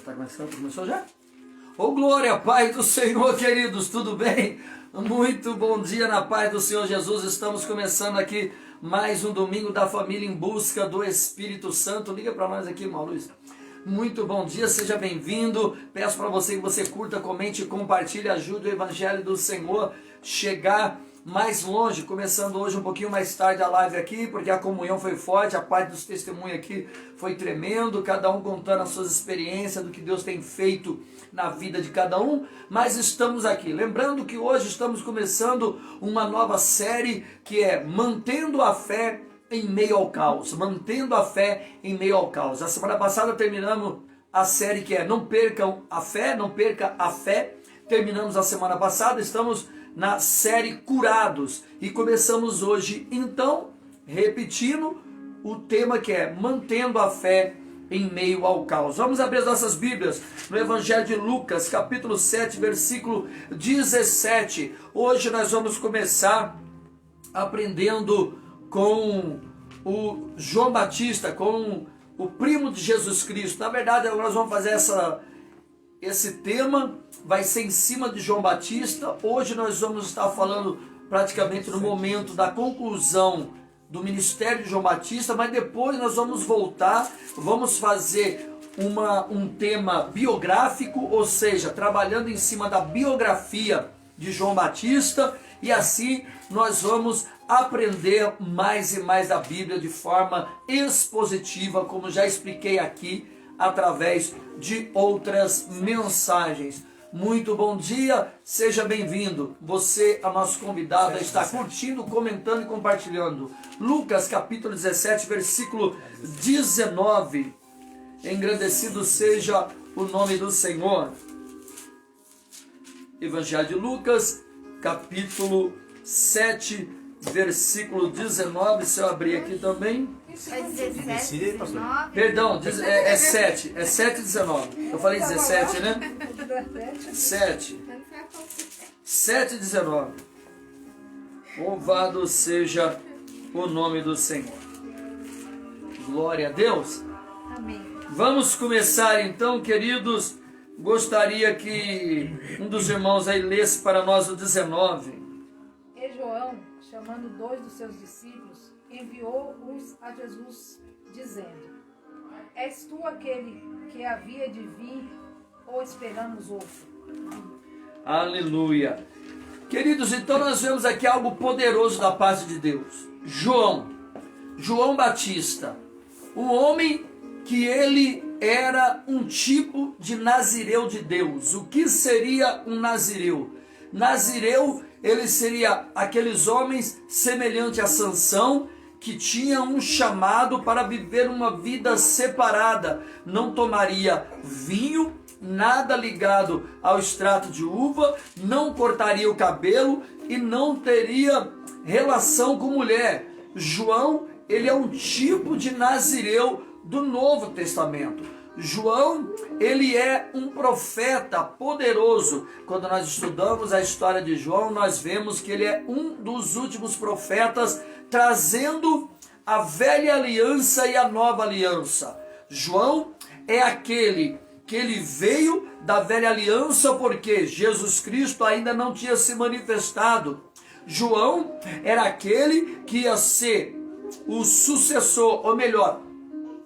Tá começando? Começou já? Ô glória, Pai do Senhor, queridos, tudo bem? Muito bom dia na paz do Senhor Jesus. Estamos começando aqui mais um domingo da família em busca do Espírito Santo. Liga para nós aqui, irmão Luiz. Muito bom dia, seja bem-vindo. Peço para você que você curta, comente, compartilhe, ajude o Evangelho do Senhor chegar mais longe, começando hoje um pouquinho mais tarde a live aqui, porque a comunhão foi forte, a parte dos testemunhos aqui foi tremendo, cada um contando as suas experiências, do que Deus tem feito na vida de cada um, mas estamos aqui, lembrando que hoje estamos começando uma nova série, que é Mantendo a Fé em Meio ao Caos, mantendo a fé em meio ao caos. A semana passada terminamos a série que é Não Percam a Fé, Não Perca a Fé, terminamos a semana passada, estamos na série Curados e começamos hoje, então, repetindo o tema que é Mantendo a Fé em Meio ao Caos. Vamos abrir as nossas Bíblias no Evangelho de Lucas, capítulo 7, versículo 17. Hoje nós vamos começar aprendendo com o João Batista, com o primo de Jesus Cristo. Na verdade, nós vamos fazer esse tema, vai ser em cima de João Batista. Hoje nós vamos estar falando praticamente no momento da conclusão do ministério de João Batista, mas depois nós vamos voltar, vamos fazer um tema biográfico, ou seja, trabalhando em cima da biografia de João Batista, e assim nós vamos aprender mais e mais da Bíblia de forma expositiva, como já expliquei aqui, através de outras mensagens. Muito bom dia, seja bem-vindo. Você, a nosso convidado, está curtindo, comentando e compartilhando. Lucas capítulo 17, versículo 19. Engrandecido seja o nome do Senhor. Evangelho de Lucas, capítulo 7, versículo 19. Se eu abrir aqui também. É 17, 19. Perdão, é 7. É 7 e 19. Eu falei 17, né? 7. 7 e 19. Louvado seja o nome do Senhor. Glória a Deus. Amém. Vamos começar então, queridos. Gostaria que um dos irmãos aí lesse para nós o 19. E João, chamando 2 dos seus discípulos, enviou-os a Jesus, dizendo: És tu aquele que havia de vir, ou esperamos outro? Aleluia. Queridos, então nós vemos aqui algo poderoso da parte de Deus. João Batista, um homem que ele era um tipo de nazireu de Deus. O que seria um nazireu? Nazireu, ele seria aqueles homens semelhante a Sansão, que tinha um chamado para viver uma vida separada. Não tomaria vinho, nada ligado ao extrato de uva, não cortaria o cabelo e não teria relação com mulher. João, ele é um tipo de nazireu do Novo Testamento. João, ele é um profeta poderoso. Quando nós estudamos a história de João, nós vemos que ele é um dos últimos profetas, trazendo a velha aliança e a nova aliança. João é aquele que ele veio da velha aliança, porque Jesus Cristo ainda não tinha se manifestado. João era aquele que ia ser o sucessor, ou melhor,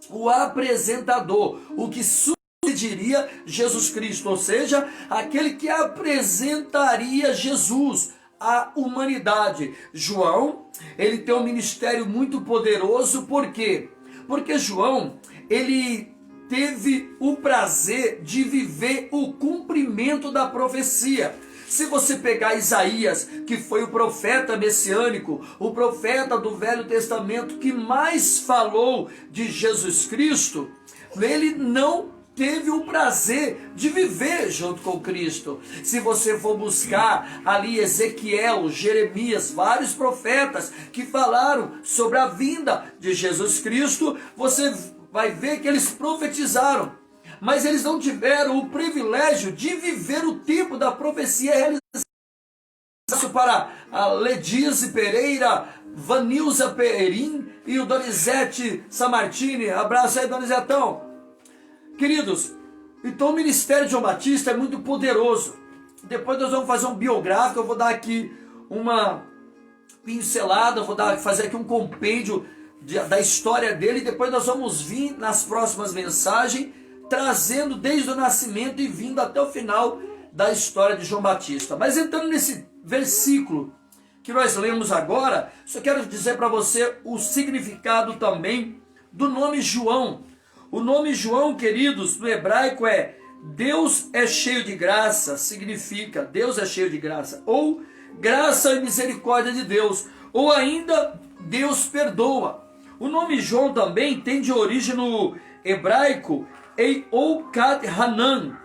o apresentador, o que sucederia Jesus Cristo, ou seja, aquele que apresentaria Jesus à humanidade. João, ele tem um ministério muito poderoso, por quê? Porque João, ele teve o prazer de viver o cumprimento da profecia. Se você pegar Isaías, que foi o profeta messiânico, o profeta do Velho Testamento que mais falou de Jesus Cristo, ele não teve o prazer de viver junto com Cristo. Se você for buscar ali Ezequiel, Jeremias, vários profetas que falaram sobre a vinda de Jesus Cristo, você vai ver que eles profetizaram, mas eles não tiveram o privilégio de viver o tempo da profecia realizada. Para a Ledise Pereira, Vanilza Perim e o Donizete Samartini. Abraço aí, Donizetão. Queridos, Então o ministério de João Batista é muito poderoso. Depois nós vamos fazer um biográfico, eu vou dar aqui uma pincelada, fazer aqui um compêndio da história dele, e depois nós vamos vir nas próximas mensagens, trazendo desde o nascimento e vindo até o final da história de João Batista. Mas entrando nesse versículo que nós lemos agora, só quero dizer para você o significado também do nome João. O nome João, queridos, no hebraico é Deus é cheio de graça, significa Deus é cheio de graça, ou graça e misericórdia de Deus, ou ainda Deus perdoa. O nome João também tem de origem no hebraico Eiokad Hanan,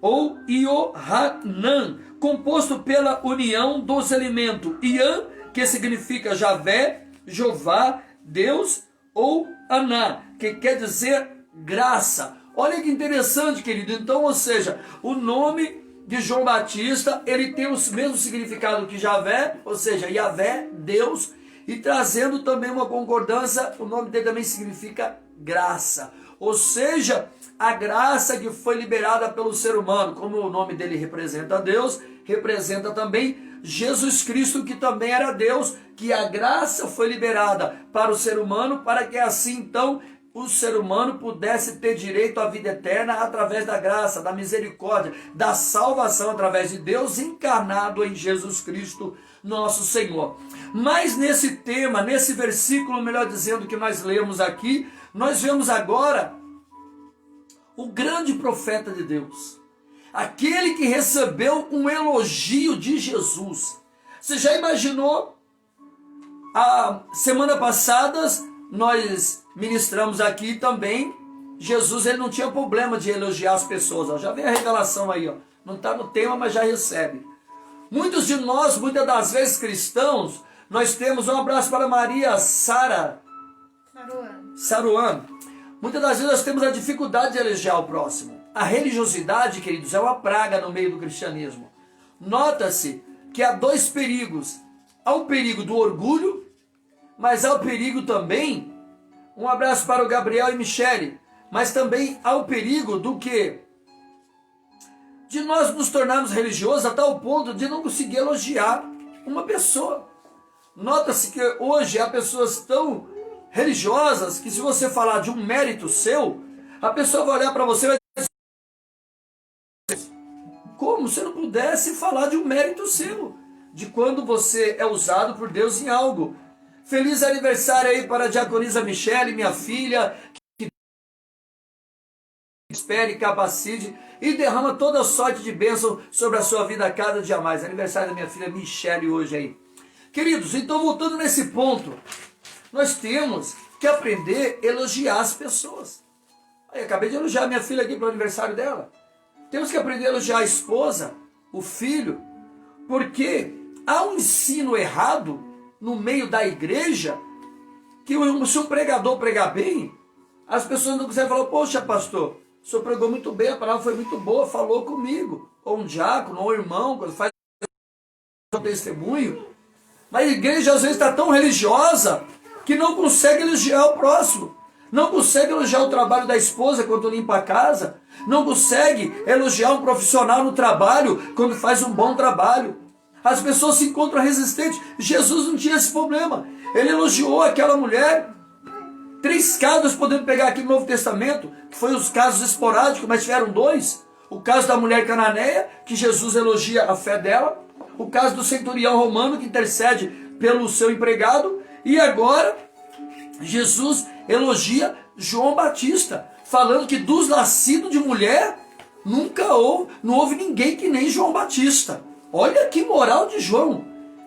ou Iohanan, composto pela união dos elementos Ian, que significa Javé, Jeová, Deus, ou Aná, que quer dizer graça. Olha que interessante, querido. Então, ou seja, o nome de João Batista, ele tem o mesmo significado que Javé, ou seja, Yahvé, Deus, e trazendo também uma concordância, o nome dele também significa graça. Ou seja, a graça que foi liberada pelo ser humano, como o nome dele representa Deus, representa também Jesus Cristo, que também era Deus, que a graça foi liberada para o ser humano, para que assim então o ser humano pudesse ter direito à vida eterna através da graça, da misericórdia, da salvação através de Deus encarnado em Jesus Cristo, nosso Senhor. Mas nesse tema, nesse versículo, melhor dizendo, que nós lemos aqui, nós vemos agora o grande profeta de Deus, aquele que recebeu um elogio de Jesus. Você já imaginou? A semana passada nós ministramos aqui também, Jesus ele não tinha problema de elogiar as pessoas, ó. Já vem a revelação aí, ó. Não está no tema, mas já recebe. Muitos de nós, muitas das vezes cristãos, nós temos um abraço para Maria Saruan. Muitas das vezes nós temos a dificuldade de elogiar o próximo. A religiosidade, queridos, é uma praga no meio do cristianismo. Nota-se que há dois perigos. Há o perigo do orgulho, mas há o perigo também, um abraço para o Gabriel e Michele, mas também há o perigo do quê? De nós nos tornarmos religiosos a tal ponto de não conseguir elogiar uma pessoa. Nota-se que hoje há pessoas tão religiosas que se você falar de um mérito seu, a pessoa vai olhar para você e vai dizer, como se não pudesse falar de um mérito seu, de quando você é usado por Deus em algo. Feliz aniversário aí para a diaconisa Michele, minha filha, que espere, capacite e derrama toda a sorte de bênção sobre a sua vida cada dia mais. Aniversário da minha filha Michele hoje aí. Queridos, então voltando nesse ponto, nós temos que aprender a elogiar as pessoas. Aí, acabei de elogiar minha filha aqui para o aniversário dela. Temos que aprender a elogiar a esposa, o filho, porque há um ensino errado no meio da igreja, que se um pregador pregar bem, as pessoas não conseguem falar, poxa pastor, o senhor pregou muito bem, a palavra foi muito boa, falou comigo. Ou um diácono, ou um irmão, quando faz um testemunho. Mas a igreja às vezes está tão religiosa, que não consegue elogiar o próximo. Não consegue elogiar o trabalho da esposa quando limpa a casa. Não consegue elogiar um profissional no trabalho quando faz um bom trabalho. As pessoas se encontram resistentes. Jesus não tinha esse problema. Ele elogiou aquela mulher. 3 casos podemos pegar aqui no Novo Testamento, que foi os casos esporádicos, mas tiveram 2. O caso da mulher cananeia, que Jesus elogia a fé dela. O caso do centurião romano, que intercede pelo seu empregado. E agora, Jesus elogia João Batista, falando que dos nascidos de mulher, não houve ninguém que nem João Batista. Olha que moral de João.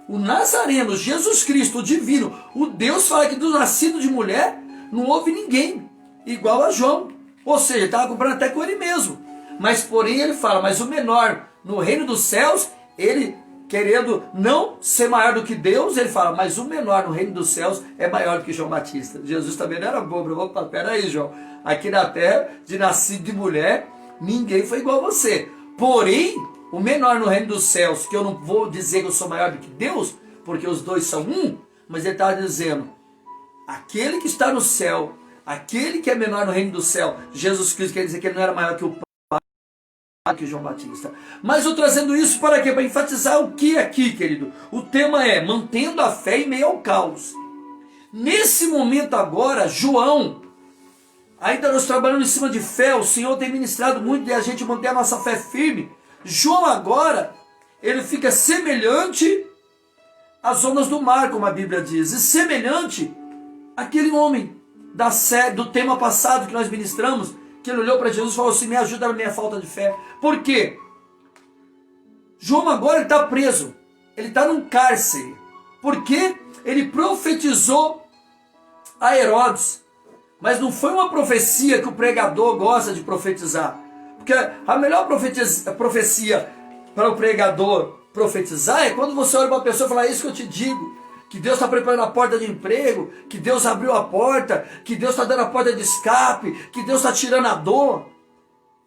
O Nazareno, Jesus Cristo, o divino, o Deus fala que do nascido de mulher, não houve ninguém igual a João. Ou seja, estava comprando até com ele mesmo. Mas porém ele fala, mas o menor no reino dos céus, ele querendo não ser maior do que Deus, ele fala, mas o menor no reino dos céus é maior do que João Batista. Jesus também não era bobo. Opa, peraí, João. Aqui na terra, de nascido de mulher, ninguém foi igual a você. Porém, o menor no reino dos céus, que eu não vou dizer que eu sou maior do que Deus, porque os dois são um, mas ele está dizendo, aquele que está no céu, aquele que é menor no reino do céu, Jesus Cristo quer dizer que ele não era maior que o Pai, que João Batista. Mas eu trazendo isso para quê? Para enfatizar o que aqui, querido? O tema é mantendo a fé em meio ao caos. Nesse momento agora, João, ainda nós trabalhando em cima de fé, o Senhor tem ministrado muito de a gente manter a nossa fé firme. João agora, ele fica semelhante às ondas do mar, como a Bíblia diz, e semelhante àquele homem do tema passado que nós ministramos, que ele olhou para Jesus e falou assim, me ajuda na minha falta de fé. Por quê? João agora está preso, ele está num cárcere, porque ele profetizou a Herodes, mas não foi uma profecia que o pregador gosta de profetizar, porque a melhor profecia para o pregador profetizar é quando você olha para uma pessoa e fala, é isso que eu te digo, que Deus está preparando a porta de emprego, que Deus abriu a porta, que Deus está dando a porta de escape, que Deus está tirando a dor.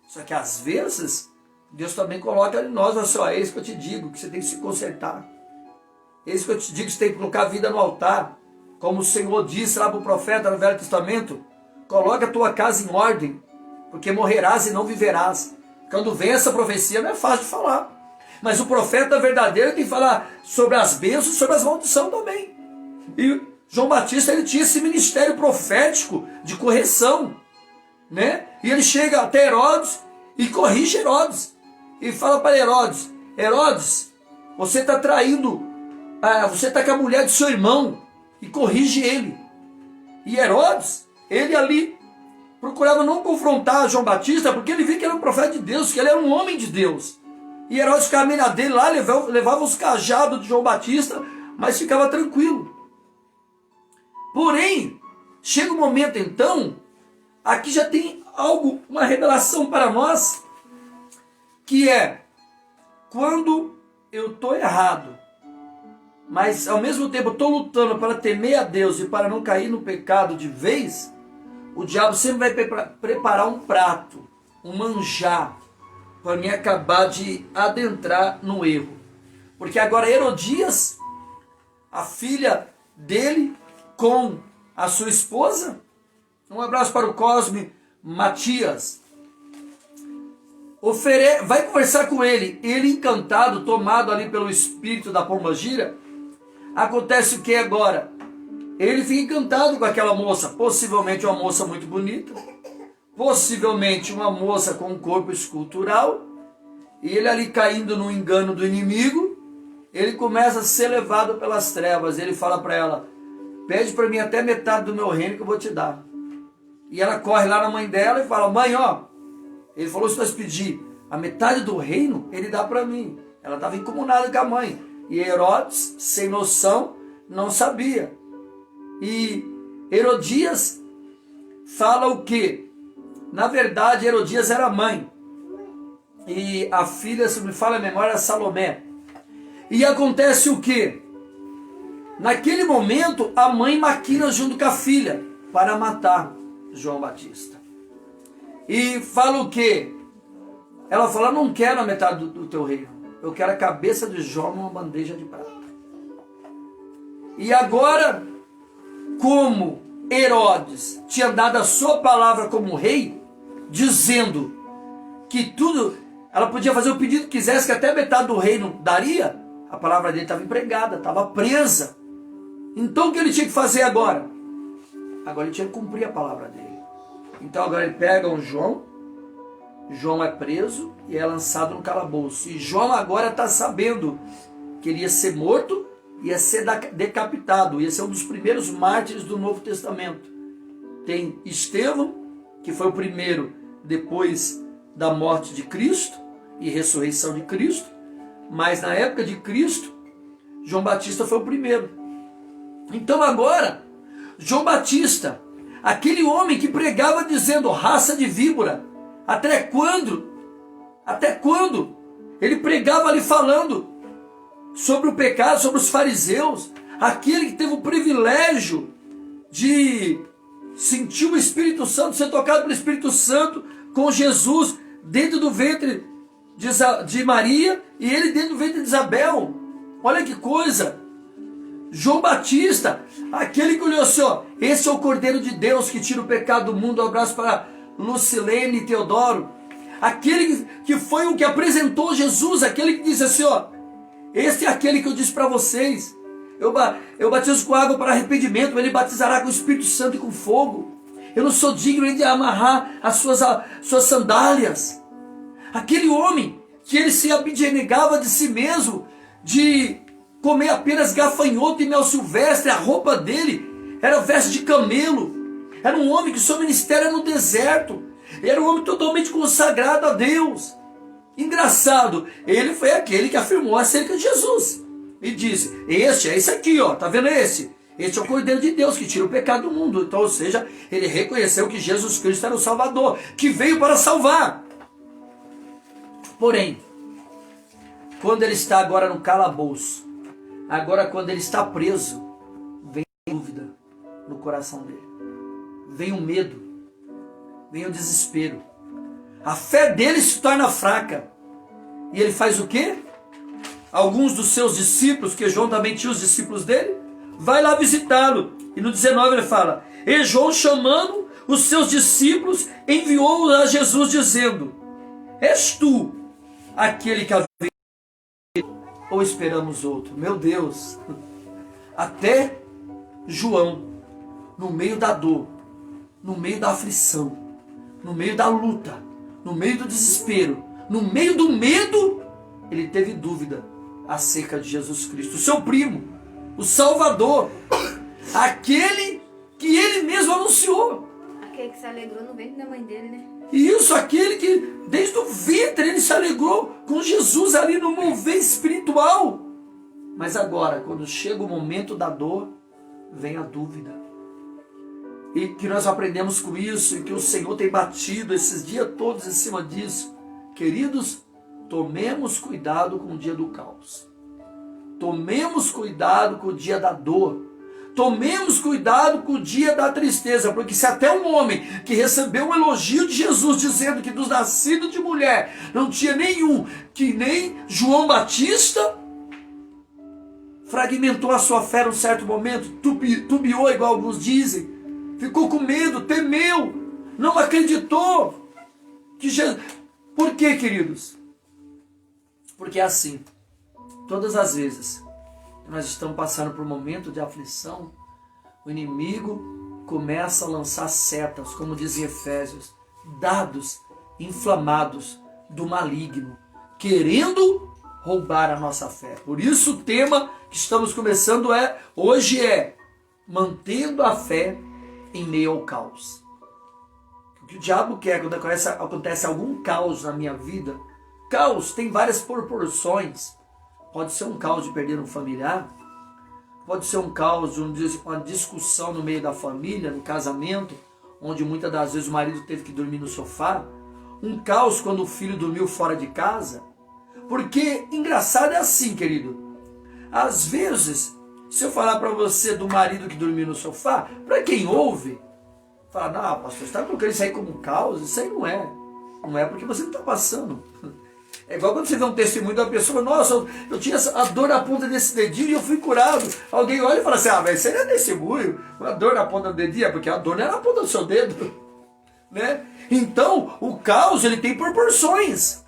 Só que às vezes, Deus também coloca em nós, assim, é isso que eu te digo, que você tem que se consertar. É isso que eu te digo, que você tem que colocar a vida no altar. Como o Senhor disse lá para o profeta no Velho Testamento, coloca a tua casa em ordem, porque morrerás e não viverás. Quando vem essa profecia não é fácil de falar. Mas o profeta verdadeiro tem que falar sobre as bênçãos e sobre as maldições também. E João Batista, ele tinha esse ministério profético de correção, né? E ele chega até Herodes e corrige Herodes. E fala para Herodes, Herodes, você está traindo, você está com a mulher do seu irmão. E corrige ele. E Herodes, ele ali procurava não confrontar João Batista, porque ele via que era um profeta de Deus, que ele era um homem de Deus. E Herodes ficava meio na dele lá, levava os cajados de João Batista, mas ficava tranquilo. Porém, chega um momento então, aqui já tem algo, uma revelação para nós, que é, quando eu estou errado, mas ao mesmo tempo estou lutando para temer a Deus e para não cair no pecado de vez, o diabo sempre vai preparar um prato, um manjar, para mim acabar de adentrar no erro. Porque agora Herodias, a filha dele, com a sua esposa, um abraço para o Cosme Matias, vai conversar com ele, ele encantado, tomado ali pelo espírito da pombagira. Acontece o que agora? Ele fica encantado com aquela moça, possivelmente uma moça muito bonita, possivelmente uma moça com um corpo escultural, e ele ali caindo no engano do inimigo, ele começa a ser levado pelas trevas. Ele fala para ela, pede para mim até metade do meu reino que eu vou te dar. E ela corre lá na mãe dela e fala, mãe, ó, ele falou, se nós pedir a metade do reino, ele dá para mim. Ela estava incomunada com a mãe. E Herodes, sem noção, não sabia. E Herodias fala o quê? Na verdade, Herodias era mãe. E a filha, se me fala a memória, era Salomé. E acontece o quê? Naquele momento, a mãe maquina junto com a filha para matar João Batista. E fala o quê? Ela fala, não quero a metade do teu reino. Eu quero a cabeça de João numa bandeja de prata. E agora, como Herodes tinha dado a sua palavra como rei, dizendo que tudo, ela podia fazer o pedido que quisesse, que até metade do reino daria, a palavra dele estava empregada, estava presa. Então o que ele tinha que fazer agora? Agora ele tinha que cumprir a palavra dele. Então agora ele pega um João é preso e é lançado no calabouço. E João agora está sabendo que ele ia ser morto, ia ser decapitado, ia ser um dos primeiros mártires do Novo Testamento. Tem Estevão, que foi o primeiro depois da morte de Cristo e ressurreição de Cristo, mas na época de Cristo, João Batista foi o primeiro. Então agora, João Batista, aquele homem que pregava dizendo, raça de víbora, até quando? Até quando? Ele pregava ali falando sobre o pecado, sobre os fariseus, aquele que teve o privilégio de sentir o Espírito Santo, ser tocado pelo Espírito Santo com Jesus dentro do ventre de Maria e ele dentro do ventre de Isabel. Olha que coisa! João Batista, aquele que olhou assim, ó, esse é o Cordeiro de Deus que tira o pecado do mundo. Um abraço para Lucilene e Teodoro. aquele que foi o que apresentou Jesus, aquele que disse assim, ó, esse é aquele que eu disse para vocês, eu batizo com água para arrependimento, ele batizará com o Espírito Santo e com fogo. Eu não sou digno nem de amarrar as suas sandálias. Aquele homem que ele se abnegava de si mesmo, de comer apenas gafanhoto e mel silvestre, a roupa dele era veste de camelo. Era um homem que seu ministério era no deserto. Era um homem totalmente consagrado a Deus. Engraçado, ele foi aquele que afirmou acerca de Jesus. E disse, este é esse aqui, ó, tá vendo esse? Este é o Cordeiro de Deus que tira o pecado do mundo. Então, ou seja, ele reconheceu que Jesus Cristo era o Salvador, que veio para salvar. Porém, quando ele está agora no calabouço, agora quando ele está preso, vem a dúvida no coração dele. Vem o medo, vem o desespero. A fé dele se torna fraca. E ele faz o quê? Alguns dos seus discípulos, que João também tinha os discípulos dele, vai lá visitá-lo. E no 19 ele fala, e João, chamando os seus discípulos, enviou a Jesus dizendo, és tu aquele que havia ou esperamos outro? Meu Deus, até João, no meio da dor, no meio da aflição, no meio da luta, no meio do desespero, no meio do medo, ele teve dúvida acerca de Jesus Cristo, o seu primo, o Salvador, aquele que ele mesmo anunciou. Aquele que se alegrou no ventre da mãe dele, né? Isso, aquele que desde o ventre ele se alegrou com Jesus ali no mover espiritual. Mas agora, quando chega o momento da dor, vem a dúvida. E que nós aprendemos com isso, e que o Senhor tem batido esses dias todos em cima disso. Queridos, tomemos cuidado com o dia do caos. Tomemos cuidado com o dia da dor. Tomemos cuidado com o dia da tristeza, porque se até um homem que recebeu um elogio de Jesus, dizendo que dos nascidos de mulher não tinha nenhum, que nem João Batista, fragmentou a sua fé num certo momento, tubiou, igual alguns dizem, ficou com medo, temeu, não acreditou que Jesus... Por quê, queridos? Porque é assim, todas as vezes que nós estamos passando por um momento de aflição, o inimigo começa a lançar setas, como diz em Efésios, dados inflamados do maligno, querendo roubar a nossa fé. Por isso o tema que estamos começando hoje é mantendo a fé em meio ao caos. O que o diabo quer quando acontece algum caos na minha vida? Caos tem várias proporções. Pode ser um caos de perder um familiar, pode ser um caos de uma discussão no meio da família, no casamento, onde muitas das vezes o marido teve que dormir no sofá, um caos quando o filho dormiu fora de casa. Porque engraçado é assim, querido, às vezes, se eu falar para você do marido que dormiu no sofá, para quem ouve, fala, não, pastor, você está colocando isso aí como um caos? Isso aí não é. Não é porque você não está passando. É igual quando você vê um testemunho da pessoa, nossa, eu tinha a dor na ponta desse dedinho e eu fui curado. Alguém olha e fala assim, mas isso aí não é testemunho, a dor na ponta do dedinho, é porque a dor não é na ponta do seu dedo. Né? Então, o caos, ele tem proporções.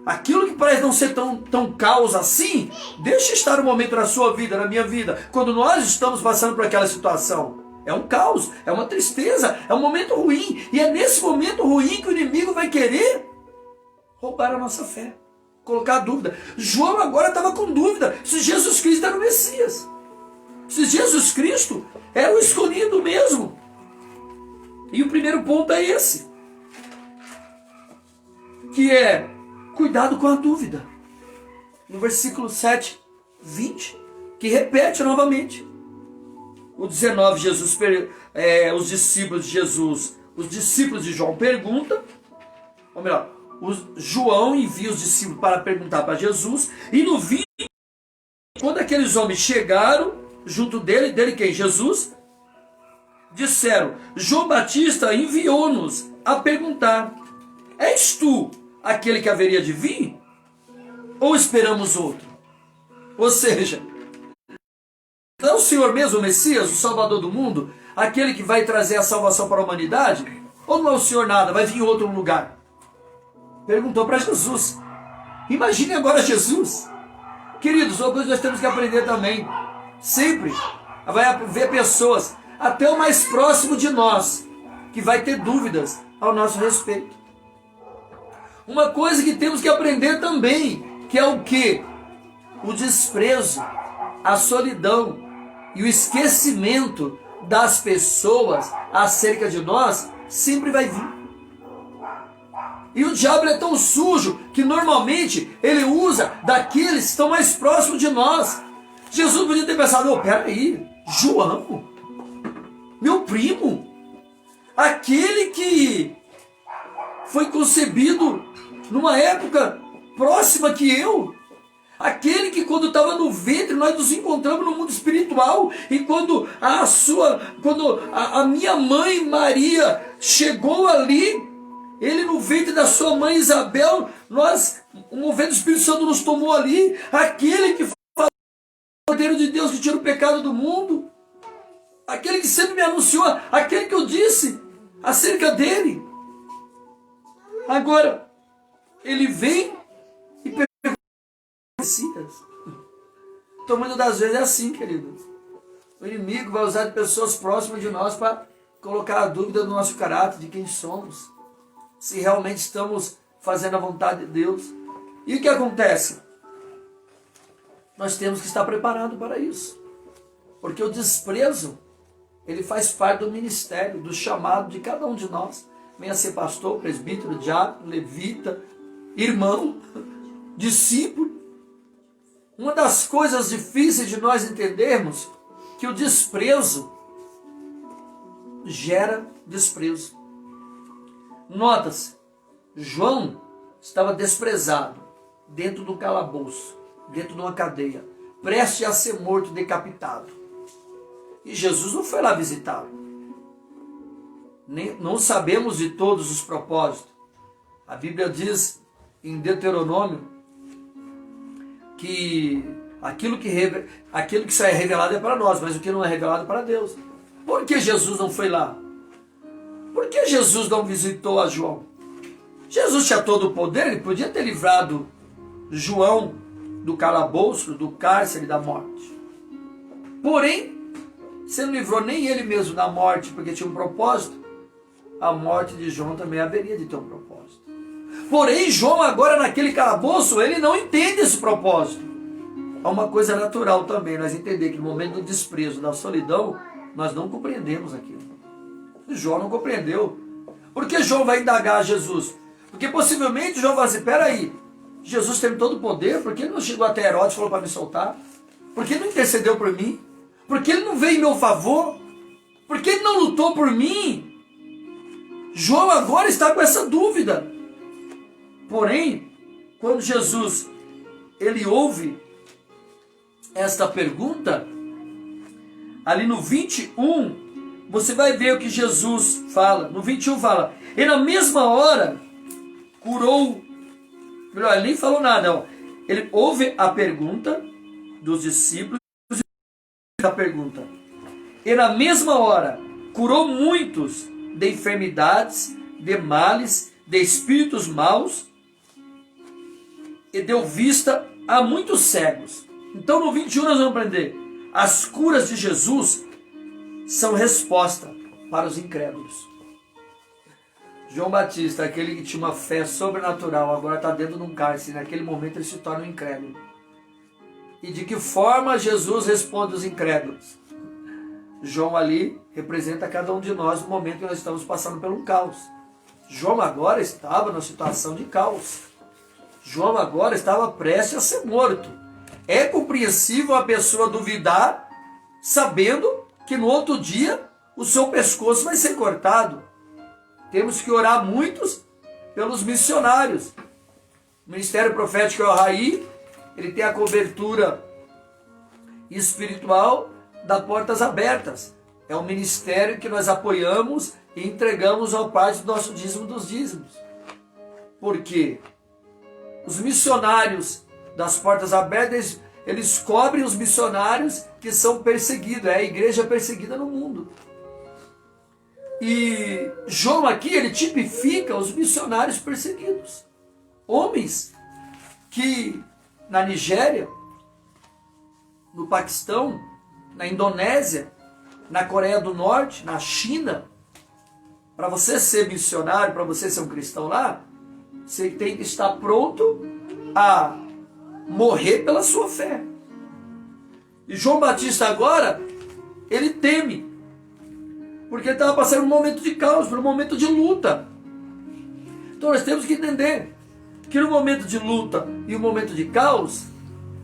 Aquilo que parece não ser tão caos assim, deixa estar um momento na sua vida, na minha vida, quando nós estamos passando por aquela situação. É um caos, é uma tristeza, é um momento ruim. E é nesse momento ruim que o inimigo vai querer roubar a nossa fé, colocar a dúvida. João agora estava com dúvida se Jesus Cristo era o Messias, se Jesus Cristo era o escolhido mesmo. E o primeiro ponto é esse, que é cuidado com a dúvida. No versículo 7, 20, que repete novamente. O 19, os discípulos de Jesus, os discípulos de João perguntam, ou melhor, João envia os discípulos para perguntar para Jesus, e no 20, quando aqueles homens chegaram junto dele quem? Jesus, disseram, João Batista enviou-nos a perguntar, és tu aquele que haveria de vir? Ou esperamos outro? Ou seja, não é o Senhor mesmo, o Messias, o Salvador do mundo, aquele que vai trazer a salvação para a humanidade? Ou não é o Senhor nada, vai vir em outro lugar? perguntou para Jesus. Imagine agora Jesus. Queridos, uma coisa que nós temos que aprender também. Sempre vai haver pessoas, até o mais próximo de nós, que vai ter dúvidas ao nosso respeito. Uma coisa que temos que aprender também, que é o quê? O desprezo, a solidão e o esquecimento das pessoas acerca de nós sempre vai vir. E o diabo é tão sujo que normalmente ele usa daqueles que estão mais próximos de nós. Jesus podia ter pensado, peraí, João, meu primo, aquele que foi concebido numa época próxima que eu, aquele que quando estava no ventre nós nos encontramos no mundo espiritual, e quando a minha mãe Maria chegou ali, ele no ventre da sua mãe Isabel, o movimento do Espírito Santo nos tomou ali, aquele que falou o Cordeiro de Deus que tira o pecado do mundo, aquele que sempre me anunciou, aquele que eu disse acerca dele. Agora, ele vem e pergunta. Então, muitas das vezes é assim, querido. O inimigo vai usar de pessoas próximas de nós para colocar a dúvida do nosso caráter, de quem somos, se realmente estamos fazendo a vontade de Deus. E o que acontece? Nós temos que estar preparados para isso. Porque o desprezo, ele faz parte do ministério, do chamado de cada um de nós. Venha ser pastor, presbítero, diácono, levita, irmão, discípulo. Uma das coisas difíceis de nós entendermos que o desprezo gera desprezo. Nota-se, João estava desprezado dentro do calabouço, dentro de uma cadeia, prestes a ser morto, decapitado. E Jesus não foi lá visitá-lo. Não sabemos de todos os propósitos. A Bíblia diz em Deuteronômio que aquilo que só é revelado é para nós, mas o que não é revelado é para Deus. Por que Jesus não foi lá? Por que Jesus não visitou a João? Jesus tinha todo o poder, ele podia ter livrado João do calabouço, do cárcere, da morte. Porém, se não livrou nem ele mesmo da morte, porque tinha um propósito, a morte de João também haveria de ter um propósito. Porém, João agora naquele calabouço, ele não entende esse propósito. Há uma coisa natural também, nós entender que no momento do desprezo, da solidão, nós não compreendemos aquilo. João não compreendeu. Por que João vai indagar a Jesus? Porque possivelmente João vai dizer, peraí, Jesus tem todo o poder, por que ele não chegou até Herodes e falou para me soltar? Por que ele não intercedeu por mim? Por que ele não veio em meu favor? Por que ele não lutou por mim? João agora está com essa dúvida. Porém, quando Jesus ele ouve esta pergunta, ali no 21, você vai ver o que Jesus fala. No 21 fala, e na mesma hora curou. Melhor, ele nem falou nada. Ó. Ele ouve a pergunta dos discípulos. A pergunta. E na mesma hora curou muitos de enfermidades, de males, de espíritos maus, e deu vista a muitos cegos. Então no 21 nós vamos aprender. As curas de Jesus são resposta para os incrédulos. João Batista, aquele que tinha uma fé sobrenatural, agora está dentro de um cárcere. Naquele momento ele se torna um incrédulo. E de que forma Jesus responde aos incrédulos? João ali representa cada um de nós no momento que nós estamos passando por um caos. João agora estava numa situação de caos. João agora estava prestes a ser morto. É compreensível a pessoa duvidar, sabendo que no outro dia o seu pescoço vai ser cortado. Temos que orar muitos pelos missionários. O Ministério Profético El-Raí, ele tem a cobertura espiritual da Portas Abertas. É um ministério que nós apoiamos e entregamos ao parte do nosso dízimo dos dízimos. Por quê? Os missionários das Portas Abertas, eles cobrem os missionários que são perseguidos. É a igreja perseguida no mundo. E João aqui, ele tipifica os missionários perseguidos. Homens que na Nigéria, no Paquistão, na Indonésia, na Coreia do Norte, na China, para você ser missionário, para você ser um cristão lá, você tem que estar pronto a morrer pela sua fé. E João Batista agora, ele teme, porque ele estava passando um momento de caos, por um momento de luta. Então nós temos que entender que no momento de luta e no momento de caos,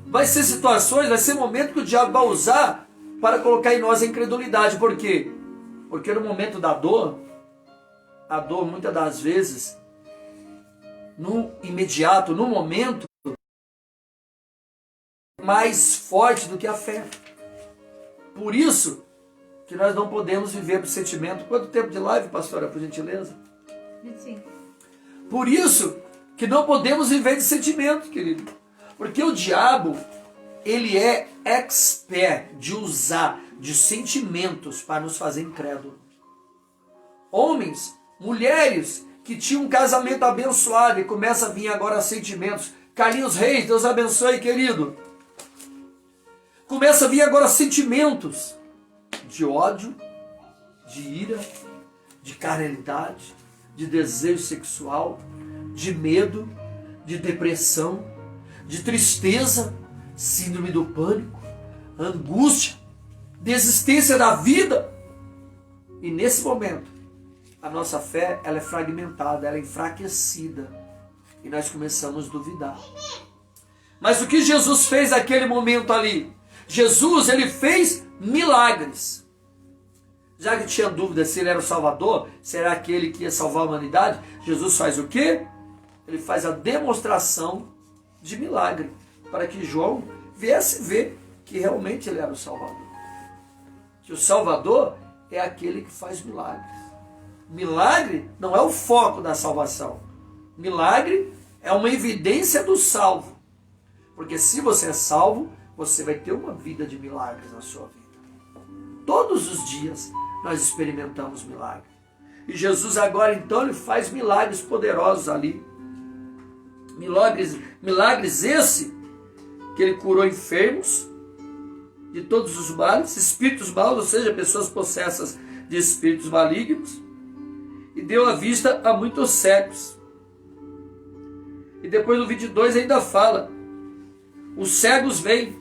vai ser situações, vai ser momento que o diabo vai usar para colocar em nós a incredulidade. Por quê? Porque no momento da dor, a dor muitas das vezes, no imediato, no momento, mais forte do que a fé. Por isso que nós não podemos viver por sentimento. Quanto tempo de live, pastora, por gentileza? 25. Por isso que não podemos viver de sentimento, querido. Porque o diabo, ele é expert de usar de sentimentos para nos fazer incrédulos. Homens, mulheres que tinham um casamento abençoado e começa a vir agora sentimentos. Carlinhos Reis, Deus abençoe, querido. Começa a vir agora sentimentos de ódio, de ira, de carnalidade, de desejo sexual, de medo, de depressão, de tristeza, síndrome do pânico, angústia, desistência da vida. E nesse momento, a nossa fé ela é fragmentada, ela é enfraquecida. E nós começamos a duvidar. Mas o que Jesus fez naquele momento ali? Jesus, ele fez milagres. Já que tinha dúvida se ele era o Salvador, será aquele que ia salvar a humanidade? Jesus faz o quê? Ele faz a demonstração de milagre, para que João viesse ver que realmente ele era o Salvador. Que o Salvador é aquele que faz milagres. Milagre não é o foco da salvação. Milagre é uma evidência do salvo. Porque se você é salvo, você vai ter uma vida de milagres na sua vida. Todos os dias nós experimentamos milagres. E Jesus agora então ele faz milagres poderosos ali. Milagres esse que ele curou enfermos de todos os males, espíritos maus, ou seja, pessoas possessas de espíritos malignos, e deu a vista a muitos cegos. E depois no 22 ainda fala: os cegos veem,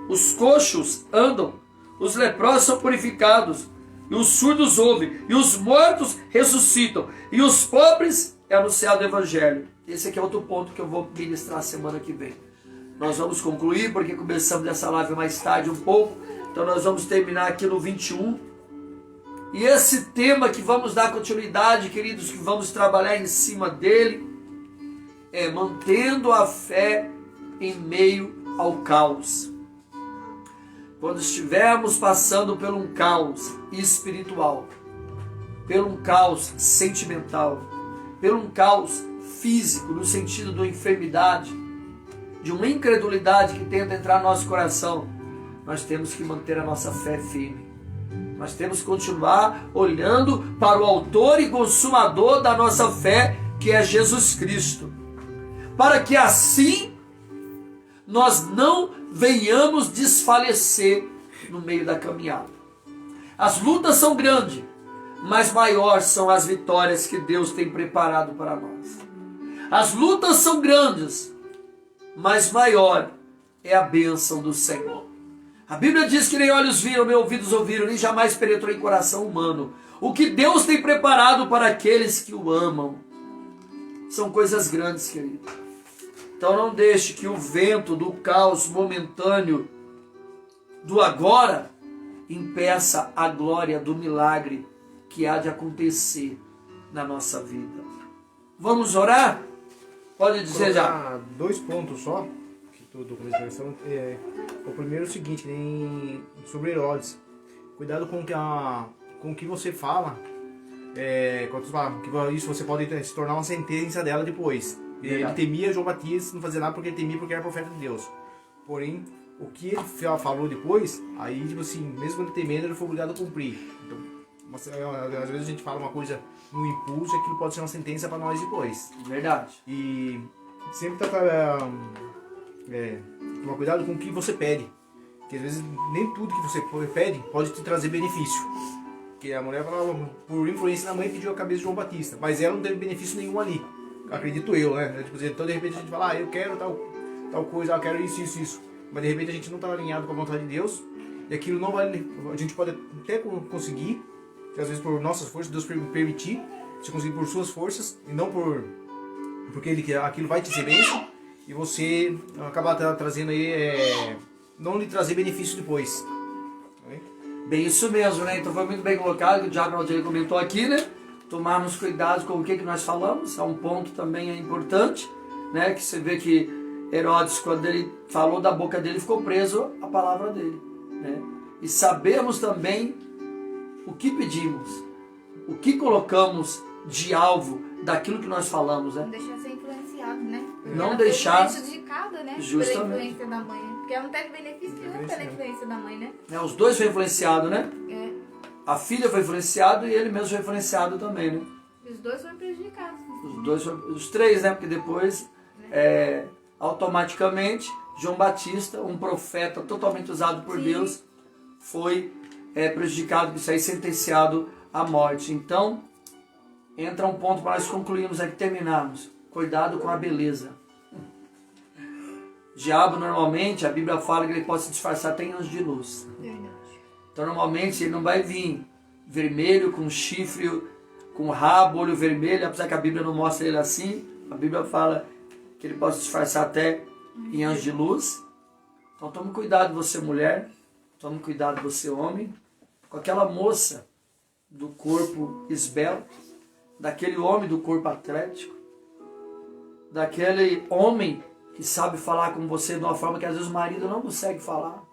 os coxos andam, os leprosos são purificados, e os surdos ouvem, e os mortos ressuscitam, e os pobres é anunciado o evangelho. Esse aqui é outro ponto que eu vou ministrar semana que vem. Nós vamos concluir, porque começamos essa live mais tarde um pouco, então nós vamos terminar aqui no 21. E esse tema que vamos dar continuidade, queridos, que vamos trabalhar em cima dele, é mantendo a fé em meio ao caos. Quando estivermos passando por um caos espiritual, por um caos sentimental, por um caos físico, no sentido de uma enfermidade, de uma incredulidade que tenta entrar no nosso coração, nós temos que manter a nossa fé firme. Nós temos que continuar olhando para o autor e consumador da nossa fé, que é Jesus Cristo, para que assim nós não venhamos desfalecer no meio da caminhada. As lutas são grandes, mas maiores são as vitórias que Deus tem preparado para nós. As lutas são grandes, mas maior é a bênção do Senhor. A Bíblia diz que nem olhos viram, nem ouvidos ouviram, nem jamais penetrou em coração humano o que Deus tem preparado para aqueles que o amam. São coisas grandes, querido. Então não deixe que o vento do caos momentâneo do agora impeça a glória do milagre que há de acontecer na nossa vida. Vamos orar? Pode dizer já. 2 pontos só que estou começando. O primeiro é o seguinte, nem sobre Herodes. Cuidado com o que você fala. Quando você fala que isso você pode se tornar uma sentença dela depois. Ele temia João Batista, não fazia nada porque ele temia, porque era profeta de Deus. Porém, o que ele falou depois, aí tipo assim, mesmo ele temendo, ele foi obrigado a cumprir. Então, às vezes a gente fala uma coisa no impulso e aquilo pode ser uma sentença para nós depois. Verdade. E sempre tomar cuidado com o que você pede. Porque às vezes nem tudo que você pede pode te trazer benefício. Porque a mulher falava, por influência da mãe, pediu a cabeça de João Batista, mas ela não teve benefício nenhum ali. Acredito eu, né? Tipo, então de repente a gente fala, eu quero tal coisa, eu quero isso. Mas de repente a gente não está alinhado com a vontade de Deus, e aquilo não vai. A gente pode até conseguir, que às vezes por nossas forças, Deus permitir, você conseguir por suas forças, e não porque aquilo vai te ser bênção, e você acabar trazendo aí, não lhe trazer benefício depois. Bem, isso mesmo, né? Então foi muito bem colocado, que o Diácono Aldir comentou aqui, né? Tomarmos cuidado com o que nós falamos, é um ponto também importante, né? Que você vê que Herodes, quando ele falou da boca dele, ficou preso à palavra dele, né? E sabemos também o que pedimos, o que colocamos de alvo daquilo que nós falamos, né? Não deixar ser influenciado, né? Porque Não ela deixar- foi prejudicada, né? Justamente. Pela influência da mãe. Porque ela não teve benefício nenhum pela influência da mãe, né? Os dois foram influenciados, né? É. A filha foi influenciada e ele mesmo foi influenciado também, né? Os dois foram prejudicados. Os três, né? Porque depois, automaticamente, João Batista, um profeta totalmente usado por Sim. Deus, foi prejudicado por isso aí, sentenciado à morte. Então, entra um ponto para nós concluirmos aqui, terminarmos. Cuidado com a beleza. O diabo, normalmente, a Bíblia fala que ele pode se disfarçar até em anjo de luz. Verdade. Então, normalmente, ele não vai vir vermelho, com chifre, com rabo, olho vermelho, apesar que a Bíblia não mostra ele assim. A Bíblia fala que ele pode se disfarçar até em anjo de luz. Então, tome cuidado, você mulher. Tome cuidado, você homem. Com aquela moça do corpo esbelto, daquele homem do corpo atlético, daquele homem que sabe falar com você de uma forma que às vezes o marido não consegue falar.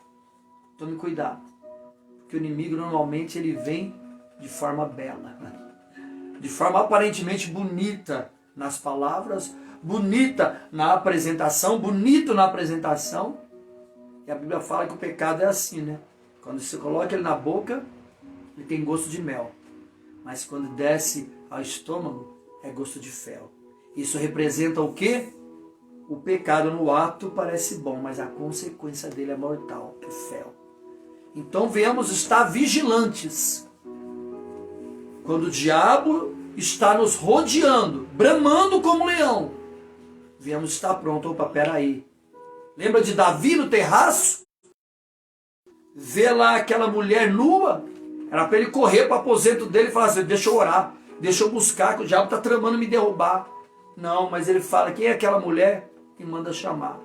Tome cuidado. Porque o inimigo normalmente ele vem de forma bela, de forma aparentemente bonita nas palavras, bonita na apresentação, bonito na apresentação. E a Bíblia fala que o pecado é assim, né? Quando você coloca ele na boca, ele tem gosto de mel. Mas quando desce ao estômago, é gosto de fel. Isso representa o quê? O pecado no ato parece bom, mas a consequência dele é mortal, é fel. Então venhamos estar vigilantes. Quando o diabo está nos rodeando, bramando como um leão, venhamos estar prontos. Opa, peraí. Lembra de Davi no terraço? Vê lá aquela mulher nua. Era para ele correr para o aposento dele e falar assim, deixa eu orar, deixa eu buscar, que o diabo está tramando me derrubar. Não, mas ele fala, quem é aquela mulher? E manda chamar.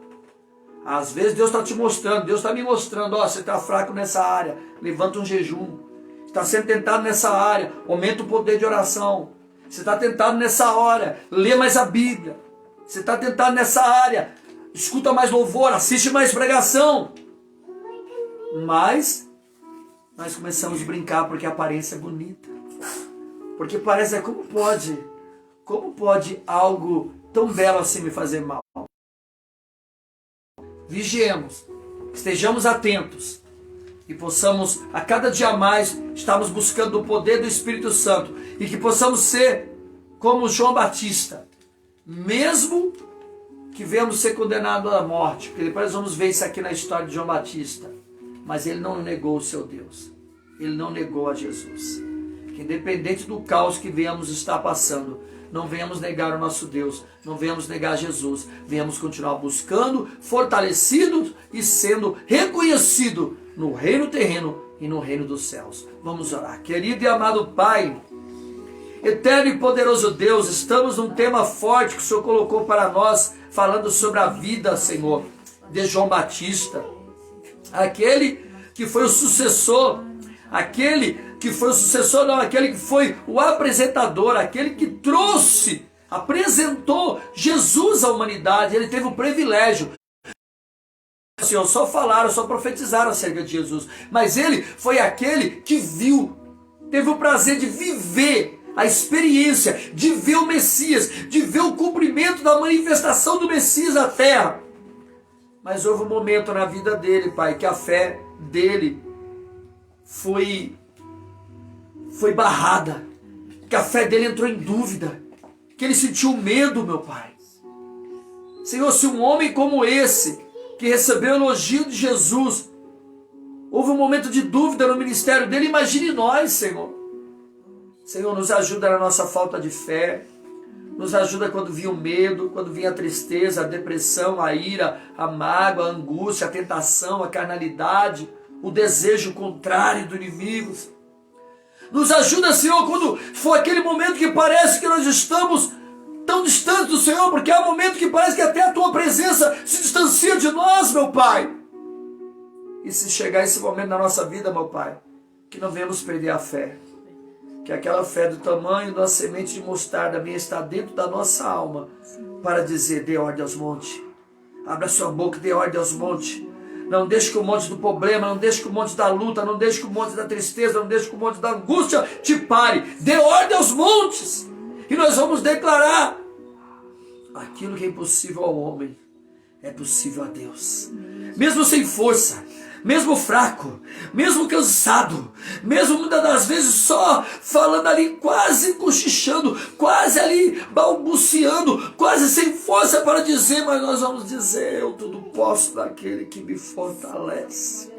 Às vezes Deus está te mostrando, Deus está me mostrando, ó, você está fraco nessa área, levanta um jejum. Está sendo tentado nessa área, aumenta o poder de oração. Você está tentado nessa hora, lê mais a Bíblia. Você está tentado nessa área, escuta mais louvor, assiste mais pregação. Mas nós começamos a brincar porque a aparência é bonita. Porque parece, como pode algo tão belo assim me fazer mal? Vigiemos, estejamos atentos e possamos a cada dia mais estarmos buscando o poder do Espírito Santo e que possamos ser como João Batista, mesmo que venhamos ser condenados à morte, porque depois vamos ver isso aqui na história de João Batista, mas ele não negou o seu Deus, ele não negou a Jesus. Que independente do caos que venhamos estar passando, não venhamos negar o nosso Deus, não venhamos negar Jesus, venhamos continuar buscando, fortalecidos e sendo reconhecidos no reino terreno e no reino dos céus. Vamos orar. Querido e amado Pai, eterno e poderoso Deus, estamos num tema forte que o Senhor colocou para nós, falando sobre a vida, Senhor, de João Batista, aquele que foi o sucessor, aquele que foi o apresentador, aquele que apresentou Jesus à humanidade. Ele teve o privilégio, Senhor, só falaram, só profetizaram acerca de Jesus, mas ele foi aquele que teve o prazer de viver a experiência, de ver o Messias, de ver o cumprimento da manifestação do Messias na terra. Mas houve um momento na vida dele, Pai, que a fé dele foi barrada, que a fé dele entrou em dúvida, que ele sentiu medo, meu Pai. Senhor, se um homem como esse, que recebeu o elogio de Jesus, houve um momento de dúvida no ministério dele, imagine nós, Senhor. Senhor, nos ajuda na nossa falta de fé, nos ajuda quando vinha o medo, quando vinha a tristeza, a depressão, a ira, a mágoa, a angústia, a tentação, a carnalidade, o desejo contrário do inimigo. Nos ajuda, Senhor, quando for aquele momento que parece que nós estamos tão distantes do Senhor, porque há um momento que parece que até a Tua presença se distancia de nós, meu Pai. E se chegar esse momento na nossa vida, meu Pai, que não venhamos perder a fé. Que aquela fé do tamanho da semente de mostarda venha estar dentro da nossa alma, para dizer, dê ordem aos montes. Abra sua boca e dê ordem aos montes. Não deixe que o monte do problema, não deixe que o monte da luta, não deixe que o monte da tristeza, não deixe que o monte da angústia te pare. Dê ordem aos montes. E nós vamos declarar: aquilo que é impossível ao homem é possível a Deus. Mesmo sem força, mesmo fraco, mesmo cansado, mesmo muitas das vezes só falando ali, quase cochichando, quase ali balbuciando, quase sem força para dizer, mas nós vamos dizer: eu tudo posso naquele que me fortalece.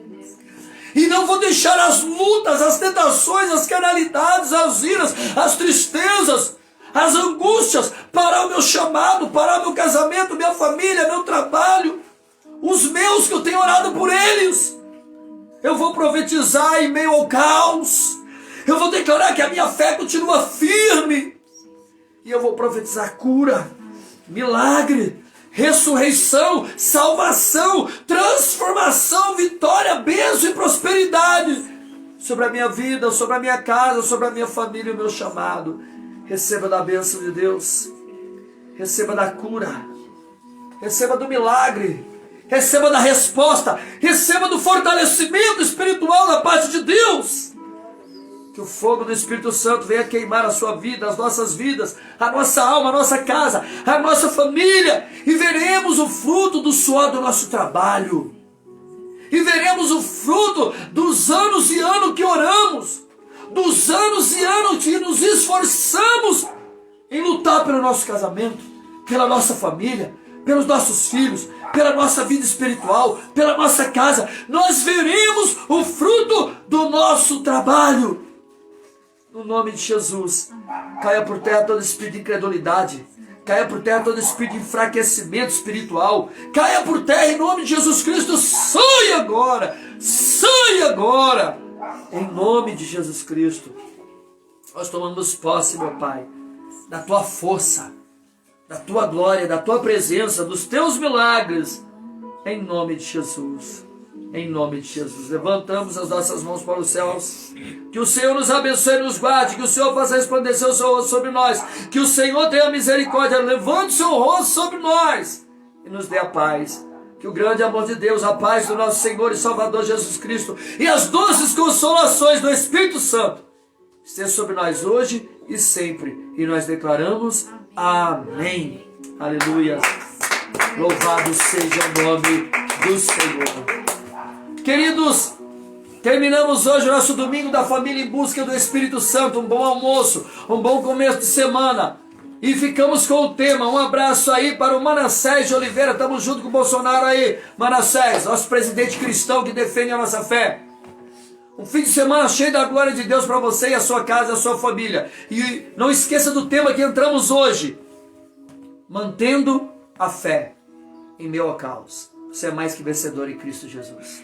E não vou deixar as lutas, as tentações, as carnalidades, as iras, as tristezas, as angústias parar o meu chamado, parar o meu casamento, minha família, meu trabalho, os meus que eu tenho orado por eles. Eu vou profetizar em meio ao caos. Eu vou declarar que a minha fé continua firme. E eu vou profetizar cura, milagre, ressurreição, salvação, transformação, vitória, bênção e prosperidade sobre a minha vida, sobre a minha casa, sobre a minha família e o meu chamado. Receba da bênção de Deus. Receba da cura. Receba do milagre. Receba da resposta, receba do fortalecimento espiritual da parte de Deus. Que o fogo do Espírito Santo venha queimar a sua vida, as nossas vidas, a nossa alma, a nossa casa, a nossa família. E veremos o fruto do suor do nosso trabalho. E veremos o fruto dos anos e anos que oramos, dos anos e anos que nos esforçamos em lutar pelo nosso casamento, pela nossa família, pelos nossos filhos, pela nossa vida espiritual, pela nossa casa. Nós veremos o fruto do nosso trabalho. No nome de Jesus, caia por terra todo espírito de incredulidade, caia por terra todo espírito de enfraquecimento espiritual, caia por terra em nome de Jesus Cristo. Sai agora, em nome de Jesus Cristo. Nós tomamos posse, meu Pai, da Tua força, da Tua glória, da Tua presença, dos Teus milagres, em nome de Jesus. Em nome de Jesus. Levantamos as nossas mãos para os céus. Que o Senhor nos abençoe e nos guarde. Que o Senhor faça resplandecer o seu rosto sobre nós. Que o Senhor tenha misericórdia. Levante o seu rosto sobre nós e nos dê a paz. Que o grande amor de Deus, a paz do nosso Senhor e Salvador Jesus Cristo e as doces consolações do Espírito Santo esteja sobre nós hoje e sempre. E nós declaramos amém. Aleluia. Louvado seja o nome do Senhor. Queridos, terminamos hoje o nosso domingo da família em busca do Espírito Santo. Um bom almoço, um bom começo de semana. E ficamos com o tema. Um abraço aí para o Manassés de Oliveira. Estamos junto com o Bolsonaro aí. Manassés, nosso presidente cristão que defende a nossa fé. Um fim de semana cheio da glória de Deus para você e a sua casa e a sua família. E não esqueça do tema que entramos hoje. Mantendo a fé em meio ao caos. Você é mais que vencedor em Cristo Jesus.